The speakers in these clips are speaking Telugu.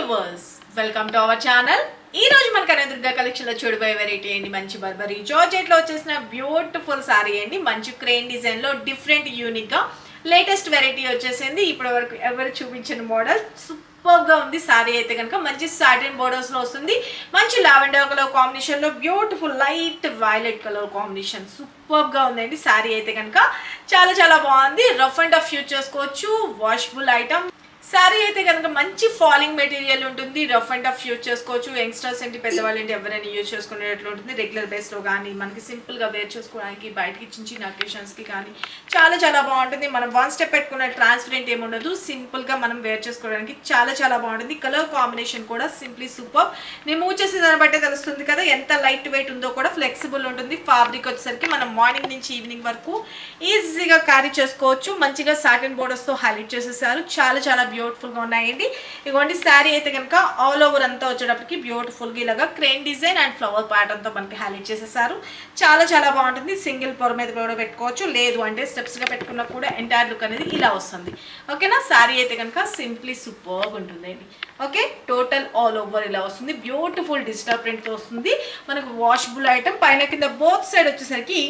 Viewers welcome to our channel. ఈ రోజు మన కనదుర్గ కలెక్షన్ లో చూడబోయే వెరైటీ అండి మంచి బర్బరీ జార్జెట్ లో వచ్చేసిన బ్యూటిఫుల్ సారీ అండి. మంచి క్రేన్ డిజైన్ లో డిఫరెంట్ యూనిక్ గా లేటెస్ట్ వెరైటీ వచ్చేసింది. ఇప్పటి వరకు ఎవరు చూపించిన మోడల్ సూపర్ గా ఉంది. సారీ అయితే కనుక మంచి సాటిన్ బోర్డర్స్ లో వస్తుంది. మంచి లావెండర్ కలర్ కాంబినేషన్ లో beautiful light violet colour combination super గా ఉందండి. సారీ అయితే కనుక చాలా బాగుంది. రఫ్ అండ్ టఫ్ యూజ్ చేసుకోవచ్చు. Washable item. సారీ అయితే కనుక మంచి ఫాలింగ్ మెటీరియల్ ఉంటుంది. రఫ్ అండ్ టఫ్ యూజ్ చేసుకోవచ్చు. యంగ్స్టర్స్ ఏంటి పెద్దవాళ్ళు ఏంటి ఎవరైనా యూజ్ చేసుకునేట్లు ఉంటుంది. రెగ్యులర్ బేస్లో కానీ మనకి సింపుల్గా వేర్ చేసుకోవడానికి బయటకి చిన్న అకేషన్స్కి కానీ చాలా బాగుంటుంది. మనం వన్ స్టెప్ పెట్టుకున్న ట్రాన్స్పరెంట్ ఏముండదు. సింపుల్గా మనం వేర్ చేసుకోవడానికి చాలా బాగుంటుంది. కలర్ కాంబినేషన్ కూడా సింప్లీ సూపర్. నేను మూవ్ చేసే దాన్ని బట్టే తెలుస్తుంది కదా ఎంత లైట్ వెయిట్ ఉందో. కూడా ఫ్లెక్సిబుల్ ఉంటుంది. ఫ్యాబ్రిక్ వచ్చేసరికి మనం మార్నింగ్ నుంచి ఈవినింగ్ వరకు ఈజీగా క్యారీ చేసుకోవచ్చు. మంచిగా సాటిన్ బోర్డర్స్తో హైలైట్ చేసేసారు. చాలా బ్యూటిఫుల్ గా ఉన్నాయండి. ఇదిగోండి శారీ అయితే కనుక ఆల్ ఓవర్ అంతా వచ్చేటప్పటికి బ్యూటిఫుల్ గా ఇలాగా crane design and flower pattern తో మనకి హైలైట్ చేసేసారు. చాలా బాగుంటుంది. సింగిల్ పొర మీద కూడా పెట్టుకోవచ్చు. లేదు అంటే స్టెప్స్ గా పెట్టుకున్నా కూడా ఎంటైర్ లుక్ అనేది ఇలా వస్తుంది. ఓకేనా. శారీ అయితే కనుక సింప్లీ సూపర్ ఉంటుందండి. ఓకే. టోటల్ ఆల్ ఓవర్ ఇలా వస్తుంది. బ్యూటిఫుల్ డిజిటల్ ప్రింట్ తో వస్తుంది. మనకు వాషబుల్ ఐటమ్. పైన కింద బోత్ సైడ్ వచ్చేసరికి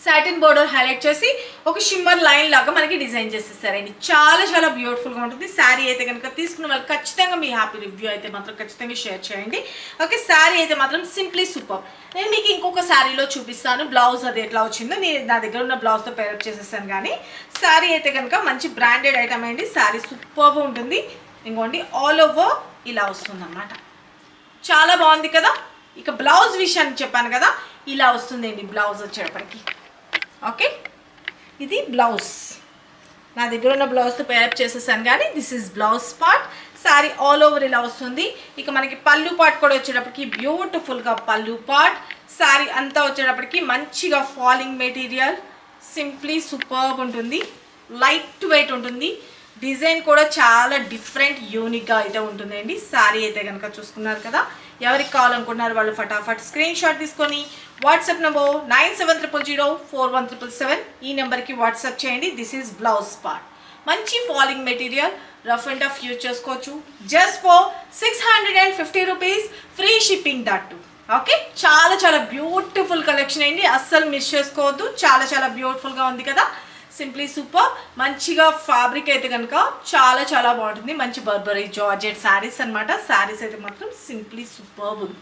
సాటిన్ బోర్డర్ హైలైట్ చేసి ఒక షిమ్మర్ లైన్ లాగా మనకి డిజైన్ చేసేస్తారండి. చాలా బ్యూటిఫుల్ గా ఉంటుంది. శారీ అయితే కనుక తీసుకున్న వాళ్ళు ఖచ్చితంగా మీ హ్యాపీ రివ్యూ అయితే మాత్రం ఖచ్చితంగా షేర్ చేయండి. ఓకే. శారీ అయితే మాత్రం సింప్లీ సూపర్. నేను మీకు ఇంకొక శారీలో చూపిస్తాను బ్లౌజ్ అది ఎట్లా వచ్చిందో. నేను నా దగ్గర ఉన్న బ్లౌజ్తో పేరప్ చేసేసాను. కానీ శారీ అయితే కనుక మంచి బ్రాండెడ్ ఐటమ్ అండి. శారీ సూపర్గా ఉంటుంది. ఇంకోండి ఆల్ ఓవర్ ఇలా వస్తుంది అన్నమాట. చాలా బాగుంది కదా. ఇక బ్లౌజ్ విషయాన్ని చెప్పాను కదా, ఇలా వస్తుందండి బ్లౌజ్ వచ్చేటప్పటికి. ఓకే. ఇది బ్లౌజ్. నా దగ్గర ఉన్న బ్లౌజ్తో పేరప్ చేసేసాను. కానీ this is blouse part. Sari all over ఇలా వస్తుంది. ఇక మనకి పళ్ళు పార్ట్ కూడా వచ్చేటప్పటికి బ్యూటిఫుల్గా పళ్ళు పార్ట్. శారీ అంతా వచ్చేటప్పటికి మంచిగా ఫాలింగ్ మెటీరియల్ సింప్లీ సూపర్బ్ ఉంటుంది. లైట్ వెయిట్ ఉంటుంది. డిజైన్ కూడా చాలా డిఫరెంట్ యూనిక్గా అయితే ఉంటుందండి. శారీ అయితే కనుక చూసుకున్నారు కదా. ఎవరికి కావాలనుకున్నారు వాళ్ళు ఫటాఫట్ స్క్రీన్ షాట్ తీసుకొని వాట్సాప్ నెంబర్ 9700041777 ఈ నెంబర్కి వాట్సాప్ చేయండి. This is blouse part. మంచి falling material. Rough and tough use చేసుకోవచ్చు. Just for 650 rupees. Free shipping that too. Okay. చాలా బ్యూటిఫుల్ కలెక్షన్ అండి. అస్సలు మిస్ చేసుకోవద్దు. చాలా బ్యూటిఫుల్గా ఉంది కదా. Simply super. మంచిగా ఫ్యాబ్రిక్ అయితే కనుక చాలా బాగుంటుంది. మంచి బర్బరీ జార్జెట్ శారీస్ అనమాట. శారీస్ అయితే మాత్రం సింప్లీ సూపర్ ఉంది.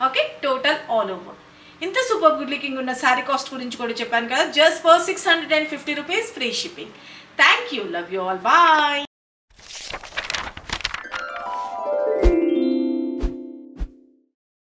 ఓకే. టోటల్ ఆల్ ఓవర్ ఇంత సూపర్ గుడ్ లుకింగ్ ఉన్న శారీ కాస్ట్ గురించి కూడా చెప్పాను కదా. Just for 650 rupees. Free shipping. Thank you. Love you all. Bye.